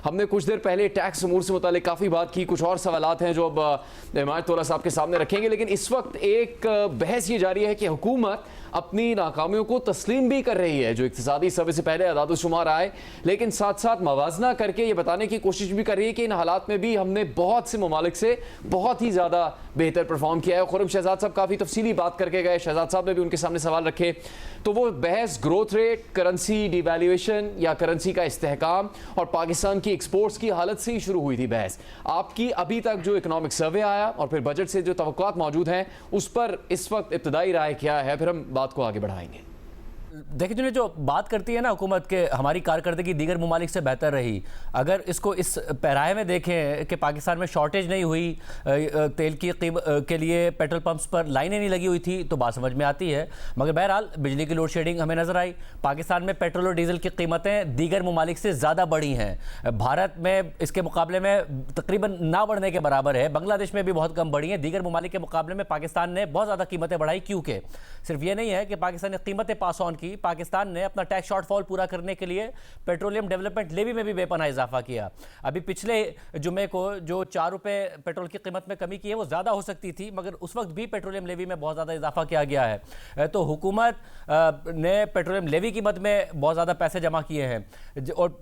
हमने कुछ देर पहले टैक्स अमूर से मुतालिक काफ़ी बात की, कुछ और सवालात हैं जो अब हिमायतुल्लाह साहब के सामने रखेंगे, लेकिन इस वक्त एक बहस ये जारी है कि हुकूमत अपनी नाकामियों को तस्लीम भी कर रही है। जो इक्तिसादी सर्वे से पहले अदाद-ओ-शुमार आए, लेकिन साथ साथ मवाजना करके ये बताने की कोशिश भी कर रही है कि इन हालात में भी हमने बहुत से ममालिक से बहुत ही ज़्यादा बेहतर परफॉर्म किया है। खुर्रम शहजाद साहब काफ़ी तफसीली बात करके गए, शहजाद साहब ने भी उनके सामने सवाल रखे, तो वो बहस ग्रोथ रेट, करेंसी डिवैल्यूएशन या करेंसी का इस्तेहकाम और पाकिस्तान की एक्सपोर्ट्स की हालत से ही शुरू हुई थी बहस। आपकी अभी तक जो इकोनॉमिक सर्वे आया और फिर बजट से जो तवक्कुआत मौजूद हैं, उस पर इस वक्त इब्तदाई राय क्या है, फिर हम बात को आगे बढ़ाएंगे। देखिए जिन्हें जो बात करती है ना हुकूमत के हमारी कारकर्दगी दीगर ममालिक से बेहतर रही, अगर इसको इस पैराए में देखें कि पाकिस्तान में शॉर्टेज नहीं हुई, तेल की के लिए पेट्रोल पंप्स पर लाइनें नहीं लगी हुई थी, तो बात समझ में आती है। मगर बहरहाल बिजली की लोड शेडिंग हमें नज़र आई। पाकिस्तान में पेट्रोल और डीजल की कीमतें दीगर ममालिक से ज़्यादा बढ़ी हैं। भारत में इसके मुकाबले में तकरीबन ना बढ़ने के बराबर है। बांग्लादेश में भी बहुत कम बढ़ी हैं। दीगर ममालिक के मुकाबले में पाकिस्तान ने बहुत ज़्यादा कीमतें बढ़ाई। क्योंकि सिर्फ ये नहीं है कि पाकिस्तान ने कीमतें पास ऑन की, पाकिस्तान ने अपना टैक्स शॉर्टफॉल पूरा करने के लिए पेट्रोलियम डेवलपमेंट लेवी में भी बेपनाह इजाफा किया। अभी पिछले जुमे को जो 4 रुपये पेट्रोल की कीमत में कमी की है वो ज़्यादा हो सकती थी, मगर उस वक्त भी पेट्रोलियम लेवी में बहुत ज़्यादा इजाफा किया गया है। तो हुकूमत ने पेट्रोलियम लेवी की मद में बहुत ज़्यादा पैसे जमा किए हैं। और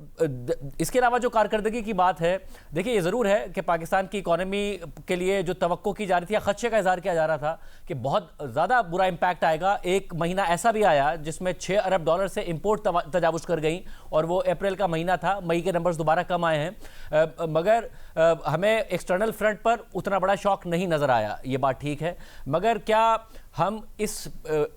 इसके अलावा जो कारकर्दगी की बात है, देखिए ये ज़रूर है कि पाकिस्तान की इकॉनमी के लिए जो तवक्को की जा रही थी या खदशे का इजहार किया जा रहा था कि बहुत ज़्यादा बुरा इम्पैक्ट आएगा, एक महीना ऐसा भी आया जिसमें $6 अरब से इंपोर्ट तजावुज़ कर गई, और वो अप्रैल का महीना था। मई के नंबर्स दोबारा कम आए हैं, मगर हमें एक्सटर्नल फ्रंट पर उतना बड़ा शॉक नहीं नज़र आया। ये बात ठीक है, मगर क्या हम इस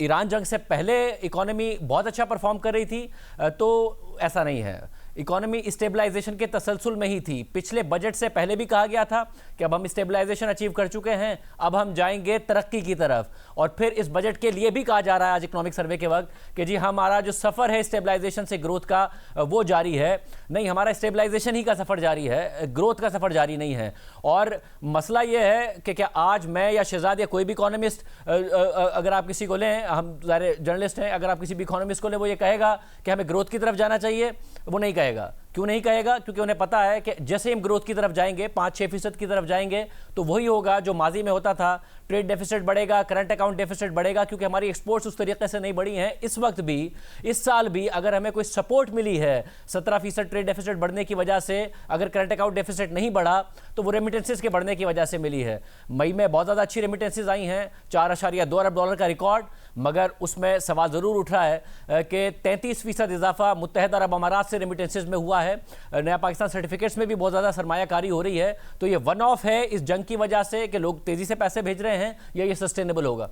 ईरान जंग से पहले इकॉनमी बहुत अच्छा परफॉर्म कर रही थी? तो ऐसा नहीं है। इकॉनमी स्टेबलाइजेशन के तसलसल में ही थी। पिछले बजट से पहले भी कहा गया था कि अब हम स्टेबलाइजेशन अचीव कर चुके हैं, अब हम जाएंगे तरक्की की तरफ। और फिर इस बजट के लिए भी कहा जा रहा है आज इकोनॉमिक सर्वे के वक्त कि जी हमारा जो सफ़र है स्टेबलाइजेशन से ग्रोथ का वो जारी है। नहीं, हमारा स्टेबलाइजेशन ही का सफ़र जारी है, ग्रोथ का सफ़र जारी नहीं है। और मसला ये है कि क्या आज मैं या शहजाद या कोई भी इकोनॉमिस्ट, अगर आप किसी को लें, हम सारे जर्नलिस्ट हैं, अगर आप किसी भी इकोनॉमिस्ट को लें, वो ये कहेगा कि हमें ग्रोथ की तरफ जाना चाहिए, वो नहीं कहेगा। क्यों नहीं कहेगा? क्योंकि उन्हें पता है कि जैसे हम ग्रोथ की तरफ जाएंगे, 5-6% की तरफ जाएंगे, तो वही होगा जो माजी में होता था। ट्रेड डेफिसिट बढ़ेगा, करंट अकाउंट डेफिसिट बढ़ेगा, क्योंकि हमारी एक्सपोर्ट्स उस तरीके से नहीं बढ़ी हैं। इस वक्त भी, इस साल भी अगर हमें कोई सपोर्ट मिली है 17% ट्रेड डेफिसिट बढ़ने की वजह से, अगर करंट अकाउंट डेफिसिट नहीं बढ़ा, तो वो रेमिटेंसेस के बढ़ने की वजह से मिली है। मई में बहुत ज़्यादा अच्छी रेमिटेंसेज आई हैं, $4.2 अरब का रिकॉर्ड, मगर उसमें सवाल ज़रूर उठ रहा है कि 33% इजाफा मुत्तहदा अरब अमारात से रेमिटेंसेज में हुआ है। नया पाकिस्तान सर्टिफिकेट्स में भी बहुत ज़्यादा सरमायाकारी हो रही है। तो ये वन ऑफ है इस जंग की वजह से कि लोग तेज़ी से पैसे भेज रहे हैं, या ये सस्टेनेबल होगा?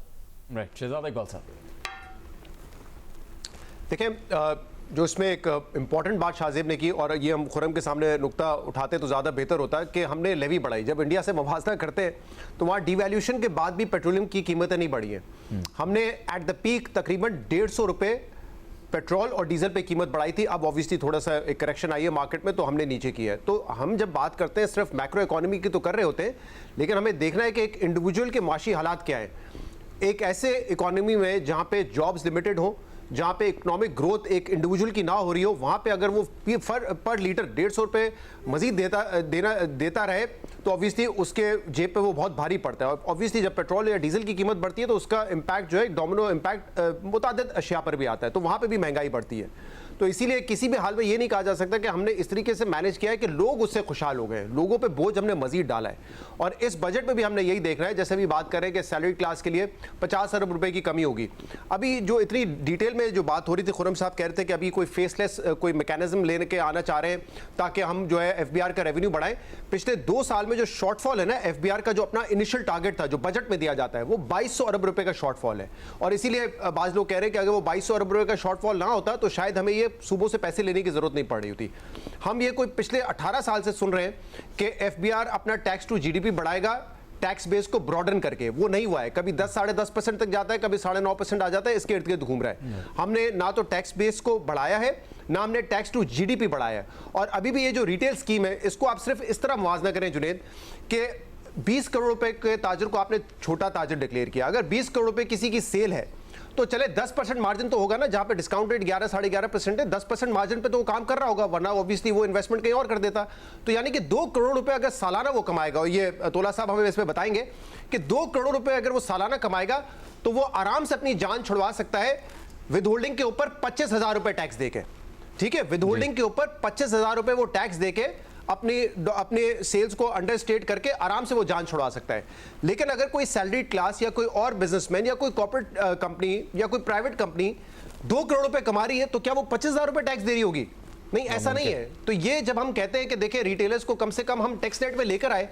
राइट, शहजाद इकबाल साहब। देखिए, जो इसमें एक इंपॉर्टेंट बात शाहजेब ने की, और ये हम खुर्रम के सामने नुक्ता उठाते तो ज़्यादा बेहतर होता है कि हमने लेवी बढ़ाई। जब इंडिया से मुवाजना करते हैं तो वहाँ डिवैल्यूएशन के बाद भी पेट्रोलियम की कीमतें नहीं बढ़ी हैं। हमने एट द पीक तकरीबन ₹150 पेट्रोल और डीजल पे कीमत बढ़ाई थी। अब ऑब्वियसली थोड़ा सा एक करेक्शन आई है मार्केट में, तो हमने नीचे किया है। तो हम जब बात करते हैं सिर्फ मैक्रो इकोनॉमी की तो कर रहे होते हैं, लेकिन हमें देखना है कि एक इंडिविजुअल के माशी हालात क्या है। एक ऐसे इकोनॉमी में जहाँ पे जॉब्स लिमिटेड हो, जहाँ पे इकोनॉमिक ग्रोथ एक इंडिविजुअल की ना हो रही हो, वहाँ पे अगर वो पर लीटर ₹150 मजीद देता रहे, तो ऑब्वियसली उसके जेब पे वो बहुत भारी पड़ता है। और ऑब्वियसली जब पेट्रोल या डीजल की कीमत बढ़ती है तो उसका इम्पैक्ट जो है डोमिनो इम्पैक्ट मुतादिद अशिया पर भी आता है, तो वहाँ पे भी महंगाई बढ़ती है। तो इसीलिए किसी भी हाल में ये नहीं कहा जा सकता कि हमने इस तरीके से मैनेज किया है कि लोग उससे खुशहाल हो गए। लोगों पे बोझ हमने मजीद डाला है, और इस बजट में भी हमने यही देख रहा है। जैसे भी बात करें कि सैलरी क्लास के लिए ₹50 अरब की कमी होगी। अभी जो इतनी डिटेल में जो बात हो रही थी, खुर्रम साहब कह रहे थे कि अभी कोई फेसलेस कोई मैकेनिज्म लेने के आना चाह रहे हैं ताकि हम जो है FBR का रेवेन्यू बढ़ाएं। पिछले 2 साल में जो शॉर्टफॉल है ना FBR का, जो अपना इनिशियल टारगेट था जो बजट में दिया जाता है, वो ₹2200 अरब का शॉर्टफॉल है। और इसीलिए बाज लोग कह रहे हैं कि अगर वो ₹2200 अरब का शॉर्टफॉल ना होता तो शायद हमें ये सूबों से पैसे लेने की जरूरत नहीं पड़ रही होती। हम ये कोई पिछले 18 साल से सुन रहे हैं कि FBR अपना टैक्स टू GDP बढ़ाएगा, टैक्स बेस को ब्रॉडन करके। वो नहीं हुआ है। कभी 10-10.5% तक जाता है, कभी 9.5% आ जाता है, इसके इर्द गिर्द घूम रहा है। हमने ना तो टैक्स बेस को बढ़ाया है, ना हमने टैक्स टू GDP बढ़ाया है। और अभी भी ये जो रिटेल स्कीम है, इसको आप सिर्फ इस तरह मुवाजना करें जुनेद कि 20 करोड़ रुपए के ताजर को आपने छोटा ताजर डिक्लेयर किया। अगर 20 करोड़ रुपए किसी की सेल है तो चले 10% मार्जिन तो होगा ना, जहां पे डिस्काउंट रेट 11-11.5% है, 10% मार्जिन पे तो वो काम कर रहा होगा, वरना ऑब्वियसली वो इन्वेस्टमेंट कहीं और कर देता। तो यानी कि 2 करोड़ रुपए अगर सालाना वो कमाएगा, और ये तोला साहब हमें इसमें बताएंगे कि 2 करोड़ रुपए अगर वो सालाना कमाएगा तो वो आराम से अपनी जान छुड़वा सकता है विद होल्डिंग के ऊपर 25,000 रुपए टैक्स देके। ठीक है, विद होल्डिंग के ऊपर 25,000 रुपए वो टैक्स देके अपने सेल्स को अंडर स्टेट करके आराम से वो जान छुड़वा सकता है। लेकिन अगर कोई सैलरीड क्लास या कोई और बिजनेसमैन या कोई कॉर्पोरेट कंपनी या कोई प्राइवेट कंपनी 2 करोड़ रुपए कमा रही है, तो क्या वो 25,000 रुपए टैक्स दे रही होगी? नहीं, ऐसा नहीं है। तो ये जब हम कहते हैं कि देखिए रिटेलर्स को कम से कम हम टैक्स नेट में लेकर आए,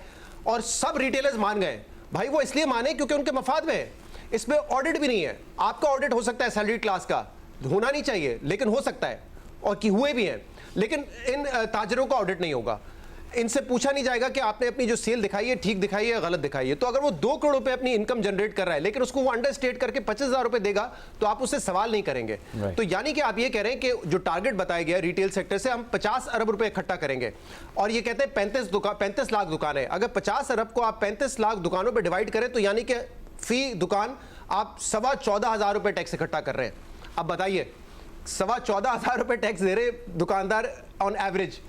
और सब रिटेलर्स मान गए, भाई वो इसलिए माने क्योंकि उनके मफाद में है। इसमें ऑडिट भी नहीं है। आपका ऑडिट हो सकता है सैलरीड क्लास का, होना नहीं चाहिए लेकिन हो सकता है, और कि हुए भी हैं, लेकिन इन ताजरों का ऑडिट नहीं होगा। इनसे पूछा नहीं जाएगा कि आपने अपनी जो सेल दिखाई है ठीक दिखाई है या गलत दिखाई है। तो अगर वो 2 करोड़ रुपए अपनी इनकम जनरेट कर रहा है लेकिन उसको वो अंडर स्टेट करके 25,000 रुपए देगा, तो आप उससे सवाल नहीं करेंगे। तो यानी कि आप ये कह रहे हैं कि जो टारगेट बताया गया रिटेल सेक्टर से, हम 50 अरब रुपए इकट्ठा करेंगे, और ये कहते हैं 35 लाख दुकानें। अगर 50 अरब को आप 35 लाख दुकानों पर डिवाइड करें तो यानी कि फी दुकान आप 14,500 रुपए टैक्स इकट्ठा कर रहे हैं। अब बताइए, 14,500 रुपए टैक्स दे रहे दुकानदार ऑन एवरेज,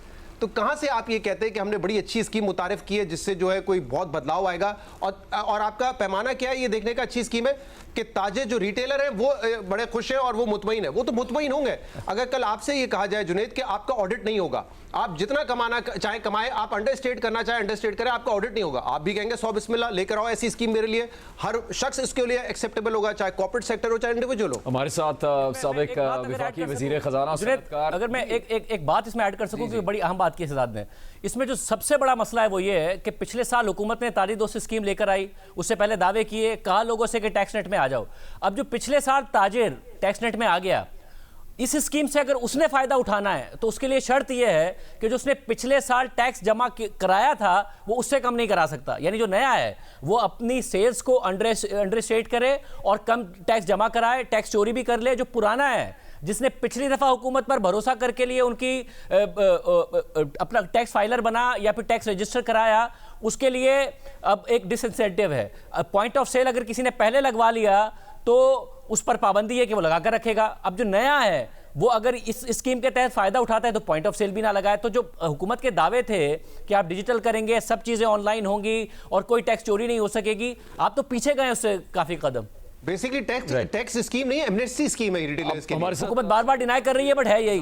तो कहां से आप ये कहते हैं कि हमने बड़ी अच्छी स्कीम मुतारिफ की है जिससे जो है कोई बहुत बदलाव आएगा? और आपका पैमाना क्या है ये देखने का? अच्छी स्कीम है कि ताजे जो रिटेलर हैं वो बड़े खुश हैं और वो मुतमईन है। वो तो मुतमईन होंगे अगर कल आपसे ये कहा जाए जुनैद कि आपका ऑडिट नहीं होगा, आप जितना कमाना चाहे कमाए, आप अंडर स्टेट करना चाहे अंडर स्टेट करें, आपका ऑडिट नहीं होगा। आप भी कहेंगे 100 बिस्मिल्लाह लेकर आओ ऐसी स्कीम मेरे लिए, हर शख्स इसके लिए एक्सेप्टेबल होगा, चाहे कॉर्पोरेट सेक्टर हो चाहे इंडिविजुअल हो। हमारे साथ साबिक वफाकी वजीर खजाना अगर मैं एक बात इसमें ऐड कर सकूं कि बड़ी अहम बात की सदाद में, इसमें जो सबसे बड़ा मसला है वो ये है कि पिछले साल हुकूमत ने ताजी दोस्ती स्कीम लेकर आई, उससे पहले दावे किए, कहा लोगों से कि टैक्स नेट में आ जाओ। अब जो पिछले साल ताजिर टैक्स नेट में आ गया, इस स्कीम से अगर उसने फायदा उठाना है तो उसके लिए शर्त यह है कि जो उसने पिछले साल टैक्स जमा कराया था वो उससे कम नहीं करा सकता। यानी जो नया है वो अपनी सेल्स को अंडर स्टेट करे और कम टैक्स जमा कराए, टैक्स चोरी भी कर ले। जो पुराना है, जिसने पिछली दफा हुकूमत पर भरोसा करके लिए उनकी अपना टैक्स फाइलर बना या फिर टैक्स रजिस्टर कराया, उसके लिए अब एक डिसइंसेंटिव है। पॉइंट ऑफ सेल अगर किसी ने पहले लगवा लिया तो उस पर पाबंदी है कि वो लगा कर रखेगा। अब जो नया है वो अगर इस स्कीम के तहत फायदा उठाता है तो पॉइंट ऑफ सेल भी ना लगाए। तो जो हुकूमत के दावे थे कि आप डिजिटल करेंगे, सब चीजें ऑनलाइन होंगी और कोई टैक्स चोरी नहीं हो सकेगी, आप तो पीछे गए उससे काफी कदम। बेसिकली टैक्स स्कीम नहीं है, एमनेस्टी स्कीम है रिटेलर्स के लिए। हुकूमत बार बार डिनाई कर रही है, बट है यही।